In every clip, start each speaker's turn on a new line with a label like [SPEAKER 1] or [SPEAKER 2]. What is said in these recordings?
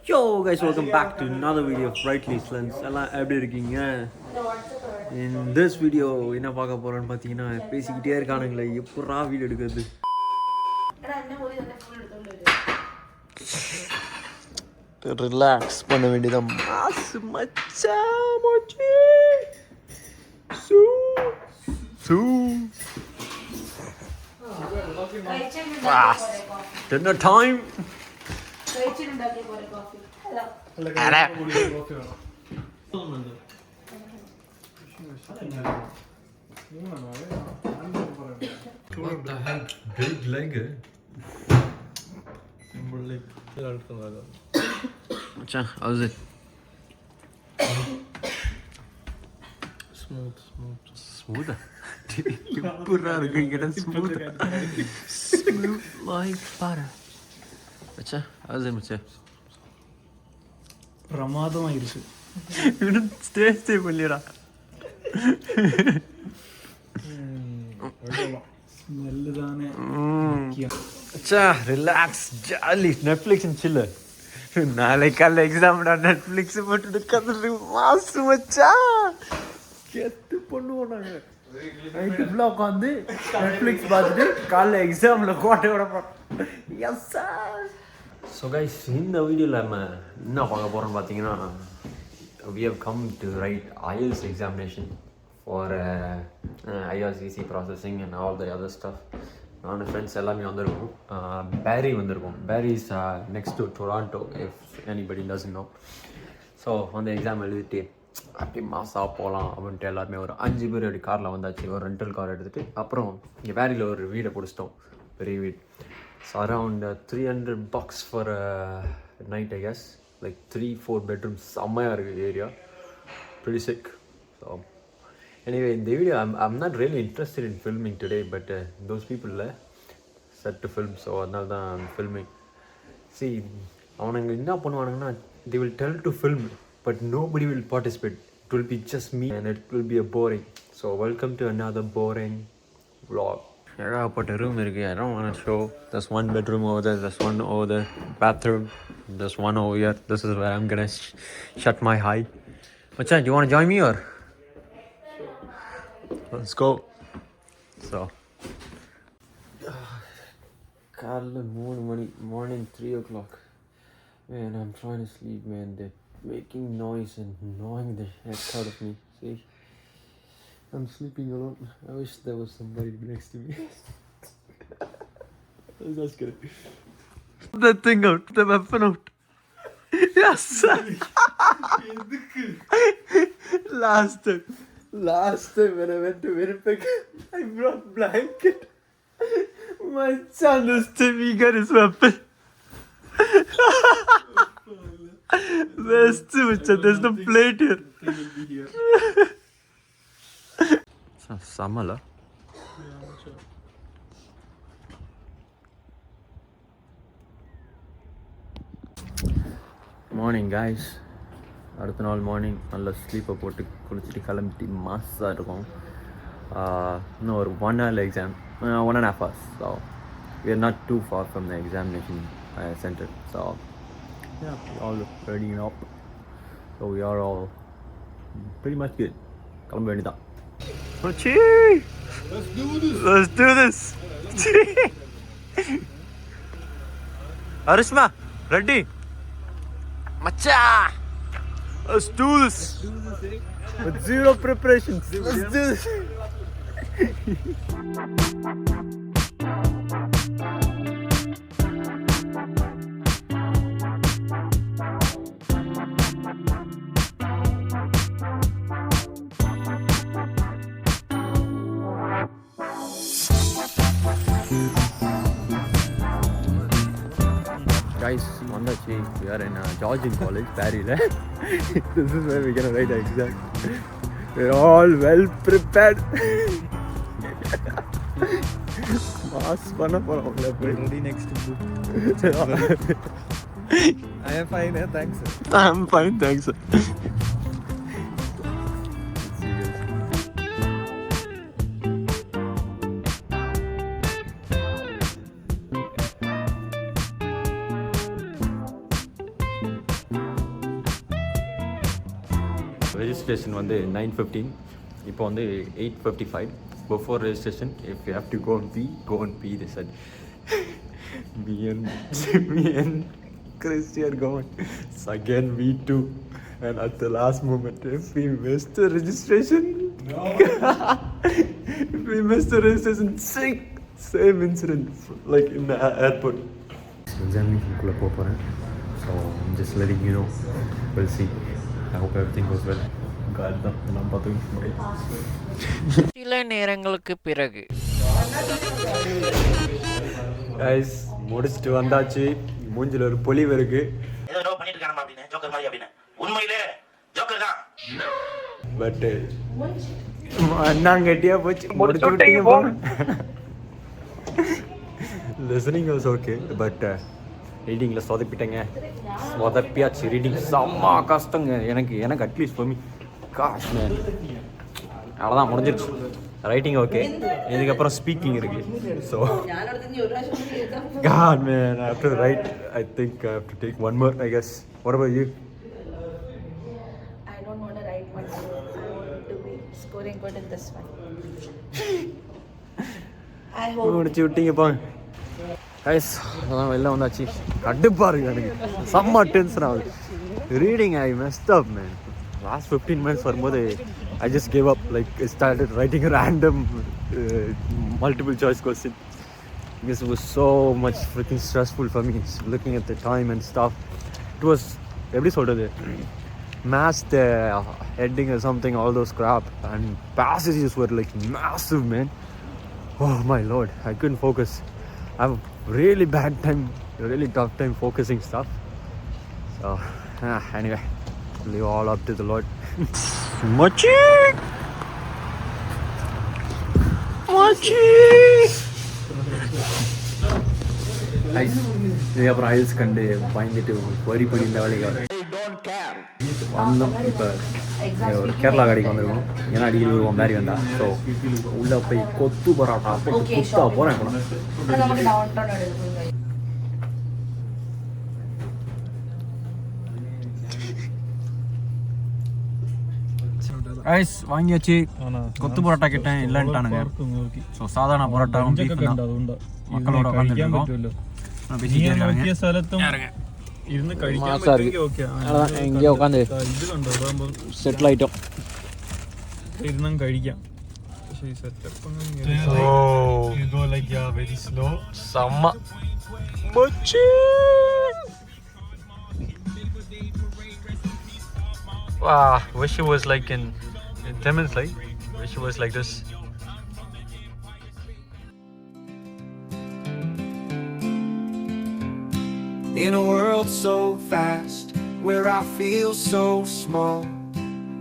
[SPEAKER 1] Yo guys, welcome back to another video of Brightly Lens. எல்லாம் எப்படி இருக்கீங்க? In this video என்ன பார்க்க போறோம்னு பார்த்தீங்கன்னா பேசிக்கிட்டே இருக்கானுங்களே எப்படா வீடியோ எடுக்கிறது. ரிலாக்ஸ் பண்ண வேண்டியதா மாசு மச்சான் மச்சி. சூ சூ dinner time. What the heck? Big leg. Acha, how's it? Smooth. Smooth? Smooth like butter. Acha, how's it, Macha?
[SPEAKER 2] பிரமாதமாயிருச்சு.
[SPEAKER 1] இவனு ஸ்டே பண்ணிடா.
[SPEAKER 2] ஸ்மெல்லு தானே.
[SPEAKER 1] அச்சா ரிலாக்ஸ் ஜாலி நெட்ஃப்ளிக்ஸ் அண்ட் சில்லு. நாளைக்கு காலைல எக்ஸாம்டா நெட்ஃப்ளிக்ஸ் போட்டுட்டு கதறி மாசு மச்சா. கெத்து பண்ணுவோம் நாங்கள். நைட்டு ஃபுல்லாக உட்காந்து நெட்ஃப்ளிக்ஸ் பார்த்துட்டு காலைல எக்ஸாமில் கோட்டை விட போகிறோம். Yes sir. ஸோ கைஸ், இந்த வீடியோவில் நம்ம என்ன பார்க்க போகிறோம்னு பார்த்தீங்கன்னா, we have come to write IELTS examination for IRCC processing and all the other stuff. நான் ஃப்ரெண்ட்ஸ் எல்லாமே வந்திருக்கோம். பேரி வந்திருக்கோம். பேரி is next to Toronto, if anybody doesn't know. So அந்த எக்ஸாம் எழுதிட்டு அப்படி மாசாக போகலாம் அப்படின்ட்டு எல்லாருமே ஒரு 5 பேர் அப்படி காரில் வந்தாச்சு. ஒரு ரெண்டல் கார் எடுத்துகிட்டு அப்புறம் இங்கே பேரியில் ஒரு வீடை பிடிச்சிட்டோம், பெரிய வீடு. So around $300 for a night, I guess. Like 3-4 bedrooms, செம்மையாக இருக்குது area. Pretty sick. So anyway, in the video, I'm not really interested in filming today, but those people set to film, so அதனால தான் I'm filming. See, அவனுங்க என்ன பண்ணுவானுங்கன்னா, they will tell to film, but nobody will participate. It will be just me and it will be a boring. So welcome to another boring vlog. ஏகப்பட்ட room இருக்குது. I don't want to show. There's one bedroom over there, there's one over there, bathroom, there's one over here. This is where I'm gonna shut my eye. Machan, do you want to join me or? Let's go. So காலைல 3 மணி, morning 3 o'clock. Man, I'm trying to sleep, man. They're making noise and gnawing the heck out of me. See? I'm sleeping alone. I wish there was somebody next to me. That's good. Put that thing out. Put the weapon out. Yes, sir. Last time when I went to Winnipeg, I brought blanket. My son, this time he got his weapon. Where's the There's no plate here. Samala. Morning guys. அடுத்த நாள் morning நல்லா ஸ்லீப்பை போட்டு குளிச்சுட்டு கிளம்பிட்டு மாசாக இருக்கும். இன்னும் ஒரு 1 hour exam, 1.5 hours. So we are not too far from the examination center. So yeah, we all ready up. So we are all pretty much good. கிளம்ப வேண்டியதான். Machi! Let's do this! Arishma, ready? Macha! Let's do this! With zero preparations. Let's do this! Guys, வந்தாச்சு. We are in Georgian College, Barrie. This is where we're gonna write the exam. We're all well prepared. Mass பண்ண போறோம்.
[SPEAKER 2] Ready next book. I am fine, thanks.
[SPEAKER 1] I'm fine, thanks. registration வந்து 9:15. இப்போ வந்து 8:55. Before registration, if you have to go and pee, they said. me and Christian going. So again, we too. And at the last moment, if we missed the registration, if we missed the registration, same incident like in the airport. Examination kulla poporen. So I'm just letting you know. We'll see. I hope everything goes well. God, நான் பார்த்துக்க
[SPEAKER 3] சில நேரங்களுக்கு பிறகு
[SPEAKER 1] guys முடிச்சிட்டு வந்தாச்சு. மூஞ்சில ஒரு பொலிவு இருக்கு.
[SPEAKER 4] ஏதோ பண்ணிட்டு இருக்கானமா அப்படினே ஜோக்கர் மாதிரி அப்படினே உண்மையிலே ஜோக்கர் தான்.
[SPEAKER 1] பட் நான் கட்டியா போச்சு. முடிச்சு விட்டீங்க போங்க. லிசனிங் வாஸ் ஓகே பட் ரீடிங்கில் சொதப்பிட்டேங்க. சொதப்பியாச்சு. ரீடிங் செம்ம கஷ்டங்க. எனக்கு at least for me gosh man அவ்வளோதான் முடிஞ்சிருச்சு. Writing okay. இதுக்கப்புறம் ஸ்பீக்கிங் இருக்கு. So God man, I have to write. I think I have to take one more, I guess. What about you?
[SPEAKER 5] I don't want to write much. I want to be scoring good in this one. I hope.
[SPEAKER 1] முடிச்சு விட்டீங்க போங்க. Guys அதான் வெளில வந்தாச்சு. கடுப்பாக இருக்கு எனக்கு. செம்ம டென்ஷன் ஆகுது. ரீடிங் ஐ மெஸ்ட் அப் மேன். லாஸ்ட் 15 minutes வரும்போது I just gave up. Like I started writing a random multiple choice question because it was so much freaking stressful for me looking at the time and stuff. It was எப்படி சொல்கிறது matched the heading or something, all those crap, and passages were like massive, man. Oh my lord, I couldn't focus. I have a really bad time, really tough time focusing stuff. So anyway, leave all up to the Lord. Mochi! அப்புறம் isles கண்டு பயந்துட்டு வரி படி இந்த வேலைக்கு வந்தோம். இப்போ ஒரு கேரளா கடைக்கு வந்திருக்கோம். ஏன்னா அடிக்கடி வருவோம் மாதிரி வந்தா. ஸோ உள்ளே போய் கொத்து பரோட்டா போட்டு குத்தா போகிறேன். ஐஸ் வாங்கியாச்சு. கொத்து பரோட்டா கேட்டேன், இல்லைன்ட்டானுங்க. ஸோ சாதாரண பரோட்டாவும் மக்களோட உட்காந்துருக்கோம். எங்கேயோ உட்காந்து செட்டில் ஆகிட்டோம். செம்ம wish it was like in Tamil, like wish it was like this.
[SPEAKER 6] In a world so vast, where I feel so small,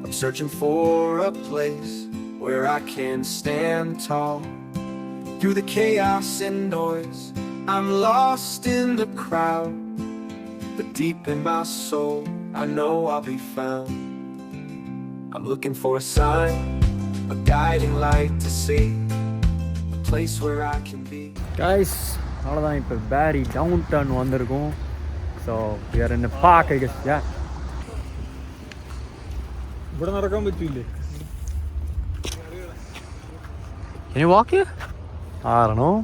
[SPEAKER 6] I'm searching for a place where I can stand tall. Through the chaos and noise, I'm lost in the crowd, but deep in my soul, I know I'll be found. I'm looking for a sign, a guiding light to see, a place where I can be.
[SPEAKER 1] Guys, அவ்வளோதான். இப்போ பேரி down down வந்திருக்கோம். So we are in the park, I guess. Yeah.
[SPEAKER 2] ഇവിടെ നടക്കാൻ പറ്റൂലേ?
[SPEAKER 1] Can you walk here? I don't know.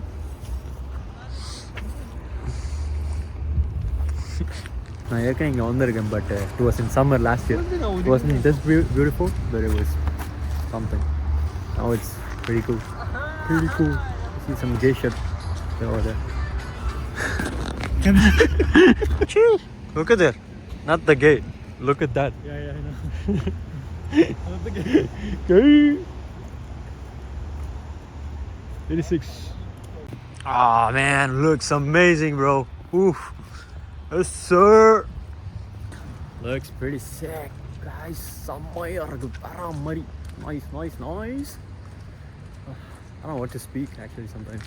[SPEAKER 1] நான் ஏற்கனவே இங்கே வந்திருக்கேன். But it was in summer last year. It wasn't just beautiful, but it was something. Now it's pretty cool. Pretty cool. See some gay shit over there. Look at there. Not the gay. Look at that.
[SPEAKER 2] Yeah, I know. Not the
[SPEAKER 1] Gay. 86. Ah man, looks amazing, bro. Oof. Yes sir. Looks pretty sick, guys. Somewhere paramari. Nice. I don't know what to speak actually sometimes.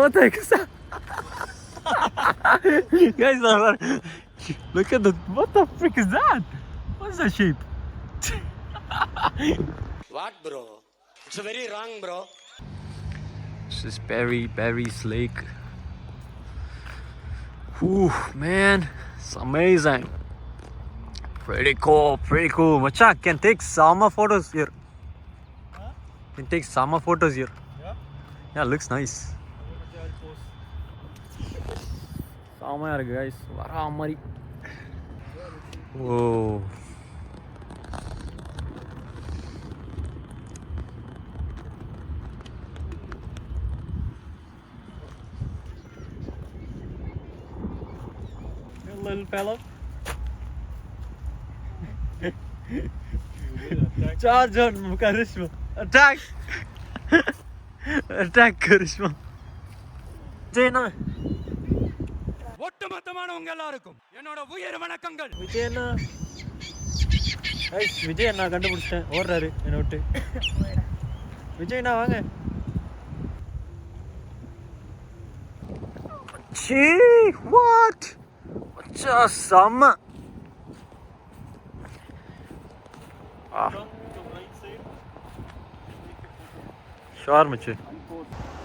[SPEAKER 1] What the heck is that? Guys, look at what the frick is that? What's that shape?
[SPEAKER 4] What bro? It's very wrong bro.
[SPEAKER 1] This is Barrie's lake. Whew, man, it's amazing. Pretty cool. Macha, can take summer photos here. Can take summer photos here. Yeah, looks nice. Summer guys. Vara mari. Whoa. Little fella. Charge on charisma. Attack. Attack charisma. Jayna.
[SPEAKER 7] ஒட்டுமொத்தமானவங்க எல்லாருக்கும் என்னோட உயர் வணக்கங்கள்.
[SPEAKER 1] விஜயண்ணா. Guys விஜயண்ணா கண்டுபிடிச்சிட்டேன். ஓடுறாரு என்ன விட்டு. விஜயண்ணா வாங்க. Gee, what? Just summer. Sure, Machu.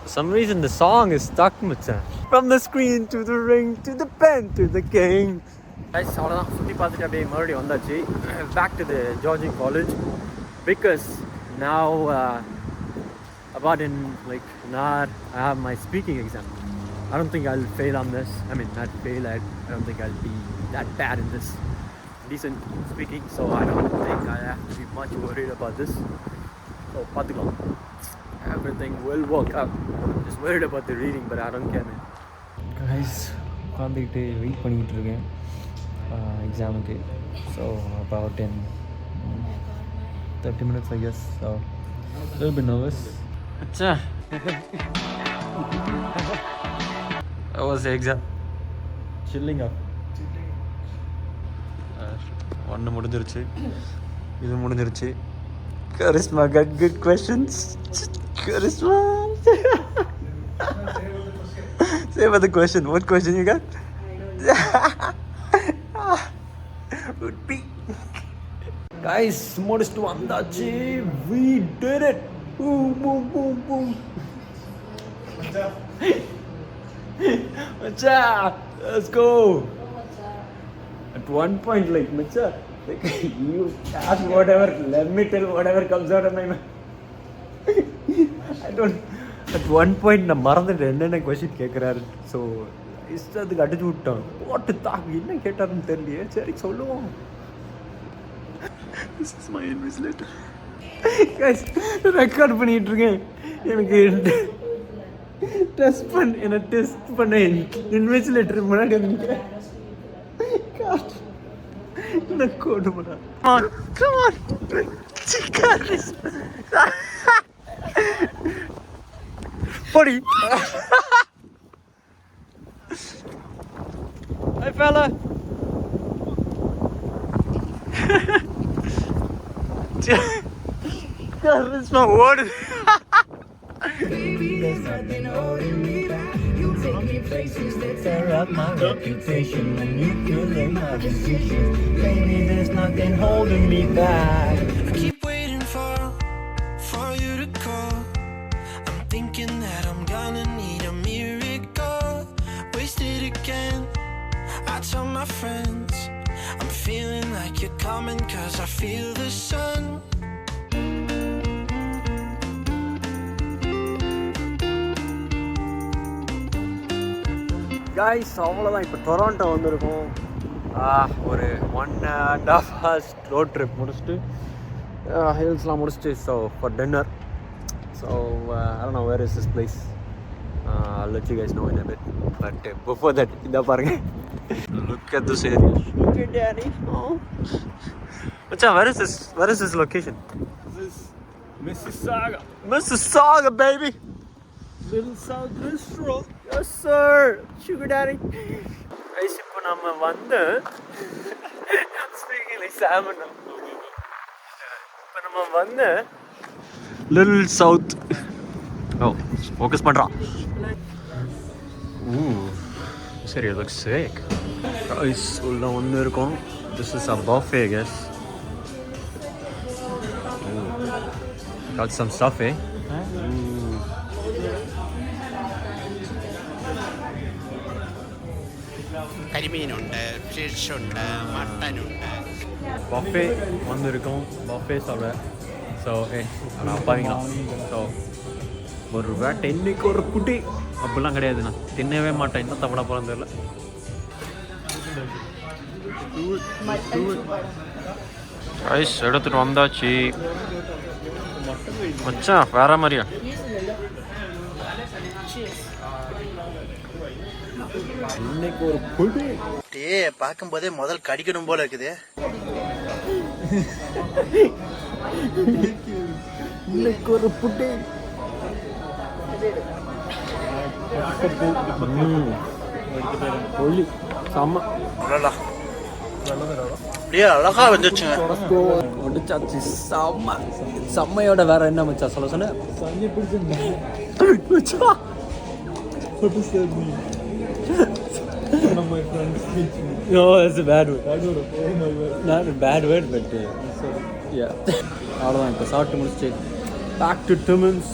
[SPEAKER 1] For some reason the song is stuck, Machu. From the screen to the ring to the pen to the king. Guys, avladhaan sutti paathiட்டு அப்படியே மறுபடியும் வந்தாச்சு. Back to the Georgian College because now about in like an hour I have my speaking exam. I don't think I'll fail on this. I mean, not fail. I don't think I'll be that bad in this. Decent speaking, so I don't think I have to be much worried about this. So, pathikalam. Everything will work out. Just worried about the reading, but I don't care, man. Guys, உட்காந்துக்கிட்டு wait பண்ணிக்கிட்டு இருக்கேன் எக்ஸாமுக்கு. So, about in 30 minutes, I guess. So, a little bit nervous. Achha. How was the exam? Chilling up. One முடிஞ்சிருச்சு. இது முடிஞ்சிருச்சு. Charisma got good questions. Charisma. Say about the question. What question you got? Would be. Guys, முடிச்சிட்டு வந்தாச்சு. We did it. Boom, boom, boom, boom. Macha, let's go. At one point, like Macha, like you ask whatever, let me tell whatever comes out of my mouth. I don't. At one point, நான் மறந்துட்டேன் என்னென்ன question கேட்குறாரு. So இஷ்டத்துக்கு அடிச்சு விட்டோம். போட்டு தாக்கு என்ன கேட்டாருன்னு தெரியலையே. சரி சொல்லுவோம். This is my invigilator. Guys, record பண்ணிட்டு இருக்கேன். எனக்கு டெஸ்ட் பண்ண இன்விஜிலேட்டர் முன்னாடி வந்து என்ன கோடு பண்ணா. Come on. Buddy. Hey fella. Charisma word. Baby, there's nothing holding me back. You take me places that tear up my reputation. Manipulate my decisions. Baby, there's nothing holding me back.
[SPEAKER 6] I keep waiting for you to call. I'm thinking that I'm gonna need a miracle. Wasted again. I tell my friends I'm feeling like you're coming 'cause I feel the sun.
[SPEAKER 1] Guys, அவ்வளோதான். இப்போ Toronto வந்திருக்கோம். ஒரு 1.5 hours road trip முடிச்சுட்டு ஹில்ஸ்லாம் முடிச்சுட்டு so for dinner. So I don't know where is this place. I'll let you guys know in a bit. But before that, இதா பாருங்க. Look at this area. Look at Danny. Oh. Macha, where is this location?
[SPEAKER 2] This is Mississauga.
[SPEAKER 1] Mississauga, baby.
[SPEAKER 2] Little South Restaurant.
[SPEAKER 1] Yes, sir. Sugar daddy. Guys, இப்போ நம்ம வந்து speaking like salmon. இப்போ நம்ம வந்து Little South. Oh, focus பண்றான். Ooh, this area looks sick. Guys, உள்ள வந்து இருக்கோம். This is a buffet, I guess. Ooh. Got some stuff, eh?
[SPEAKER 7] കരിമീനുണ്ട്, ഫിഷുണ്ട്, മട്ടനുണ്ട്.
[SPEAKER 1] பஃபே வந்திருக்கோம், பஃபே சாப்பிட. ஸோ நான் பாருங்களா, ஸோ ஒரு வேட்டை இன்னைக்கு ஒரு குட்டி அப்படிலாம் கிடையாதுண்ணா, தின்னவே மாட்டேன். என்ன தப்பட போகிறேன்னு தெரியல. ஐஸ் எடுத்துட்டு வந்தாச்சு மச்சான், வேற மாதிரியா. இன்னைக்கு ஒரு குட்டி
[SPEAKER 8] பார்க்கும்போதே முதல் கடிக்கணும் போல இருக்குது.
[SPEAKER 1] இன்னைக்கு ஒரு புட்டி ஒளி செம்ம
[SPEAKER 8] அப்படியே அழகா வந்துச்சுங்க.
[SPEAKER 1] ஒடிச்சாச்சு. செம்ம செம்மையோட வேற என்ன மச்சா சொல்ல சொன்ன. No, that's a bad word. Not a bad word, but yeah. அவ்வளோதான், இப்போ சாப்பிட்டு முடிச்சு பேக் டு டிமன்ஸ்.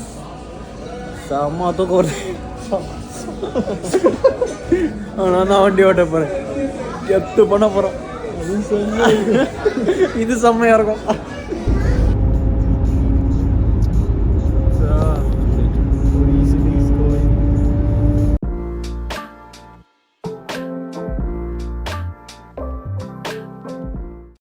[SPEAKER 1] செம்ம தூக்கம் வருது. நான் தான் வண்டி ஓட்ட போகிறேன், எத்து பண்ண போகிறோம். இது செம்மையாக இருக்கும்.